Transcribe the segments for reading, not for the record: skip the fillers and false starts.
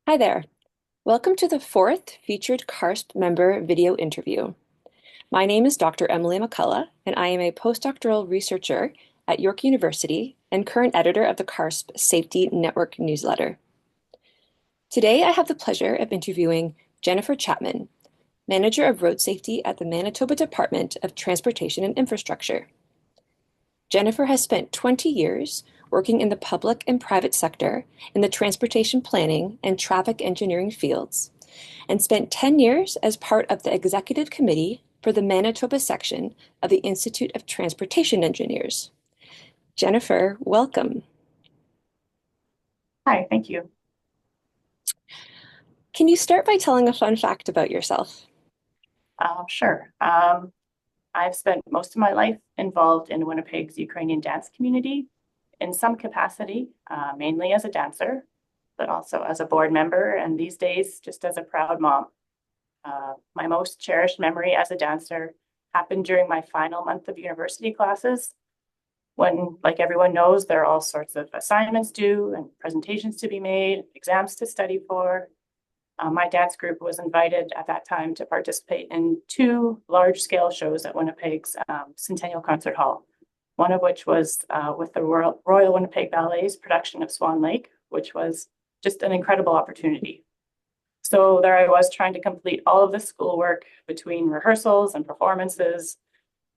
Hi there. Welcome to the fourth featured CARSP member video interview. My name is Dr. Emily McCullough, and I am a postdoctoral researcher at York University and current editor of the CARSP Safety Network newsletter. Today, I have the pleasure of interviewing Jennifer Chapman, Manager of Road Safety at the Manitoba Department of Transportation and Infrastructure. Jennifer has spent 20 years working in the public and private sector in the transportation planning and traffic engineering fields, and spent 10 years as part of the executive committee for the Manitoba section of the Institute of Transportation Engineers. Jennifer, welcome. Hi, thank you. Can you start by telling a fun fact about yourself? Sure. I've spent most of my life involved in Winnipeg's Ukrainian dance community in some capacity, mainly as a dancer, but also as a board member, and these days just as a proud mom. My most cherished memory as a dancer happened during my final month of university classes when, like everyone knows, there are all sorts of assignments due and presentations to be made, exams to study for. My dance group was invited at that time to participate in two large-scale shows at Winnipeg's Centennial Concert Hall, one of which was with the Royal Winnipeg Ballet's production of Swan Lake, which was just an incredible opportunity. So there I was trying to complete all of the schoolwork between rehearsals and performances,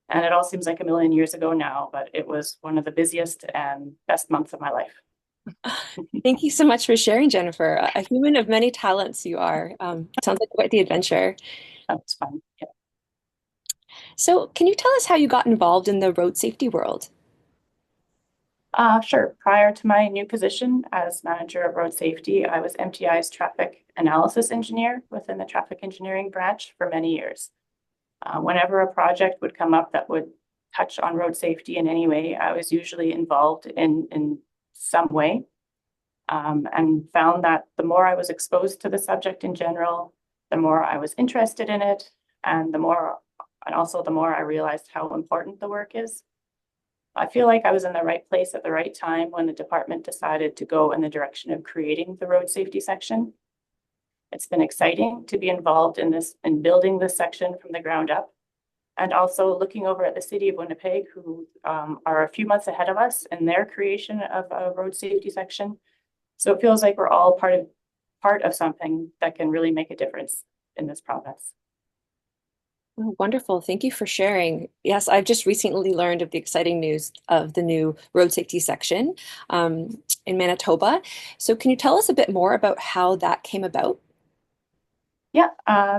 and it all seems like a million years ago now, but it was one of the busiest and best months of my life. Thank you so much for sharing, Jennifer. A human of many talents you are. Sounds like quite the adventure. That was fun. Yeah. So, can you tell us how you got involved in the road safety world? Sure. Prior to my new position as manager of road safety, I was MTI's traffic analysis engineer within the traffic engineering branch for many years. Whenever a project would come up that would touch on road safety in any way, I was usually involved in some way, and found that the more I was exposed to the subject in general, the more I was interested in it, and also the more I realized how important the work is. I feel like I was in the right place at the right time when the department decided to go in the direction of creating the road safety section. It's been exciting to be involved in this and building this section from the ground up, and also looking over at the city of Winnipeg, who are a few months ahead of us in their creation of a road safety section. So it feels like we're all part of something that can really make a difference in this province. Oh, wonderful. Thank you for sharing. Yes, I've just recently learned of the exciting news of the new road safety section in Manitoba. So, can you tell us a bit more about how that came about? Yeah,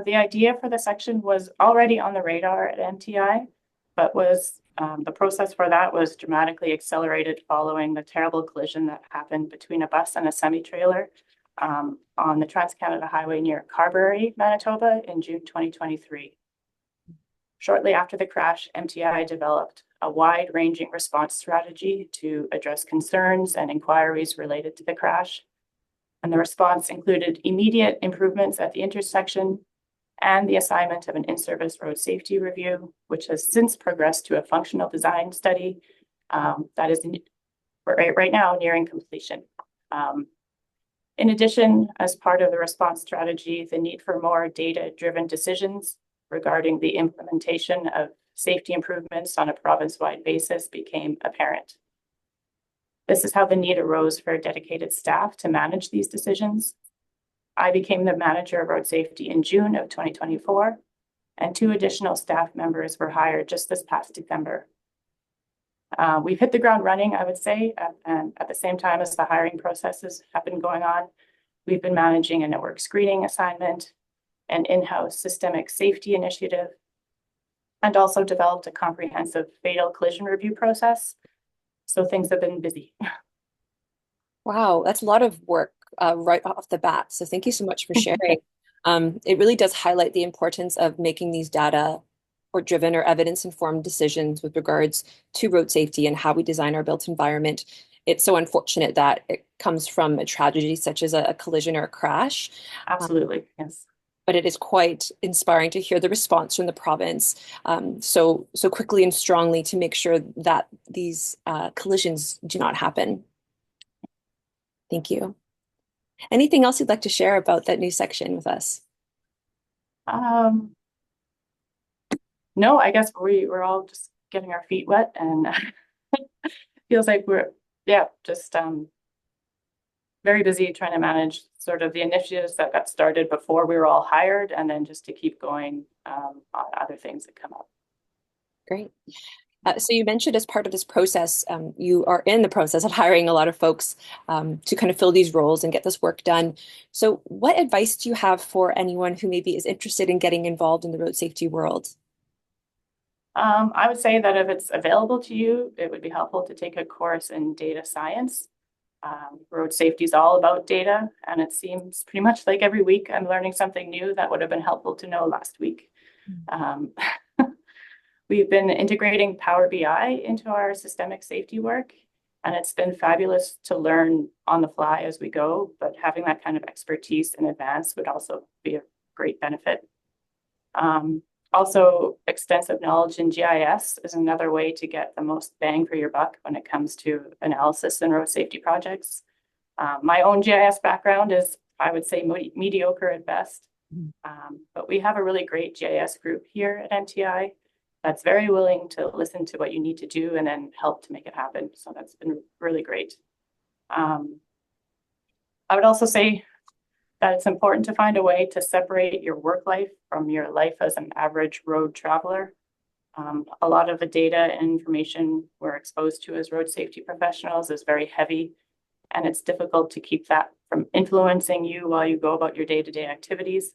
the idea for the section was already on the radar at MTI, but was the process for that was dramatically accelerated following the terrible collision that happened between a bus and a semi-trailer on the Trans-Canada Highway near Carberry, Manitoba in June 2023. Shortly after the crash, MTI developed a wide-ranging response strategy to address concerns and inquiries related to the crash. And the response included immediate improvements at the intersection and the assignment of an in-service road safety review, which has since progressed to a functional design study that is right now nearing completion. In addition, as part of the response strategy, the need for more data-driven decisions regarding the implementation of safety improvements on a province-wide basis became apparent. This is how the need arose for dedicated staff to manage these decisions. I became the manager of road safety in June of 2024, and two additional staff members were hired just this past December. We've hit the ground running, I would say, and at the same time as the hiring processes have been going on, we've been managing a network screening assignment, an in-house systemic safety initiative, and also developed a comprehensive fatal collision review process. So things have been busy. Wow, that's a lot of work right off the bat. So, thank you so much for sharing. It really does highlight the importance of making these data or driven or evidence-informed decisions with regards to road safety and how we design our built environment. It's so unfortunate that it comes from a tragedy such as a collision or a crash. Absolutely, yes. But it is quite inspiring to hear the response from the province so quickly and strongly to make sure that these collisions do not happen. Thank you. Anything else you'd like to share about that new section with us? Um, no, I guess we're all just getting our feet wet and feels like we're, yeah, just very busy trying to manage sort of the initiatives that got started before we were all hired, and then just to keep going on other things that come up. Great. So you mentioned as part of this process, you are in the process of hiring a lot of folks to kind of fill these roles and get this work done. So what advice do you have for anyone who maybe is interested in getting involved in the road safety world? I would say that if it's available to you, it would be helpful to take a course in data science. Road safety is all about data, and it seems pretty much like every week I'm learning something new that would have been helpful to know last week. Um, we've been integrating Power BI into our systemic safety work, and it's been fabulous to learn on the fly as we go, but having that kind of expertise in advance would also be a great benefit. Um, Also, extensive knowledge in GIS is another way to get the most bang for your buck when it comes to analysis and road safety projects. My own GIS background is, I would say, mediocre at best. But we have a really great GIS group here at MTI that's very willing to listen to what you need to do and then help to make it happen. So that's been really great. Um, I would also say that it's important to find a way to separate your work life from your life as an average road traveler. A lot of the data and information we're exposed to as road safety professionals is very heavy, and it's difficult to keep that from influencing you while you go about your day-to-day activities.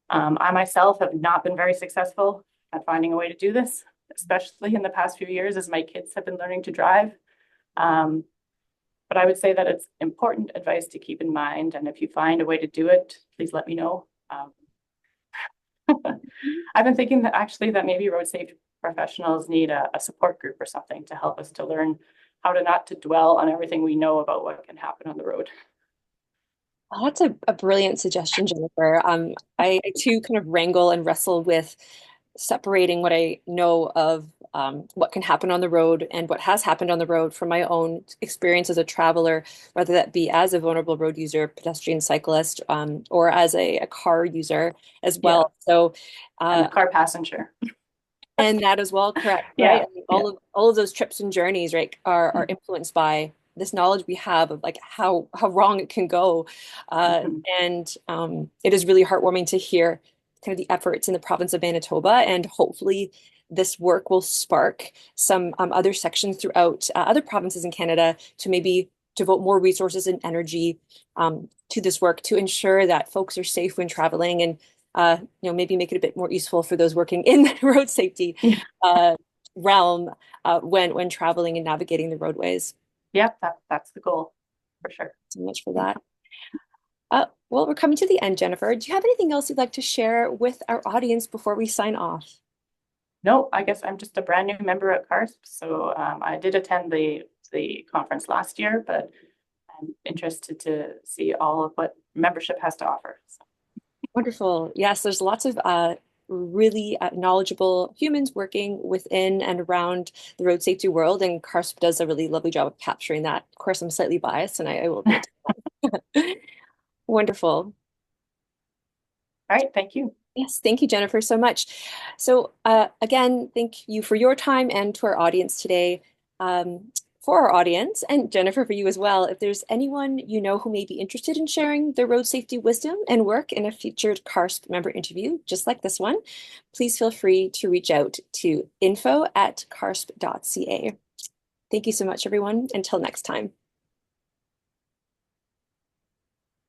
I myself have not been very successful at finding a way to do this, especially in the past few years as my kids have been learning to drive. Um, but I would say that it's important advice to keep in mind. And if you find a way to do it, please let me know. I've been thinking that actually that maybe road safety professionals need a support group or something to help us to learn how to not to dwell on everything we know about what can happen on the road. Oh, that's a brilliant suggestion, Jennifer. I too kind of wrangle and wrestle with separating what I know of what can happen on the road and what has happened on the road from my own experience as a traveler, whether that be as a vulnerable road user, pedestrian, cyclist, or as a car user as Yeah. well. So, And uh, a car passenger. and that as well, correct, right? Yeah. I mean, Yeah. all of those trips and journeys, right, are influenced by this knowledge we have of like how wrong it can go, Mhm. and it is really heartwarming to hear kind of the efforts in the province of Manitoba, and hopefully this work will spark some other sections throughout other provinces in Canada to maybe devote more resources and energy to this work to ensure that folks are safe when traveling and maybe make it a bit more useful for those working in the road safety Yeah. uh, realm when traveling and navigating the roadways. Yeah. That's the goal for sure. So much for that. Well, we're coming to the end, Jennifer. Do you have anything else you'd like to share with our audience before we sign off? No, I guess I'm just a brand new member at CARSP. So I did attend the conference last year, but I'm interested to see all of what membership has to offer. So, Wonderful. Yes, there's lots of really knowledgeable humans working within and around the road safety world, and CARSP does a really lovely job of capturing that. Of course, I'm slightly biased, and I will admit. Wonderful. all right, thank you. Yes, thank you, Jennifer, so much. So, again, thank you for your time and to our audience today. For our audience, and Jennifer, for you as well, if there's anyone you know who may be interested in sharing their road safety wisdom and work in a featured CARSP member interview, just like this one, please feel free to reach out to info@carsp.ca. Thank you so much, everyone. Until next time.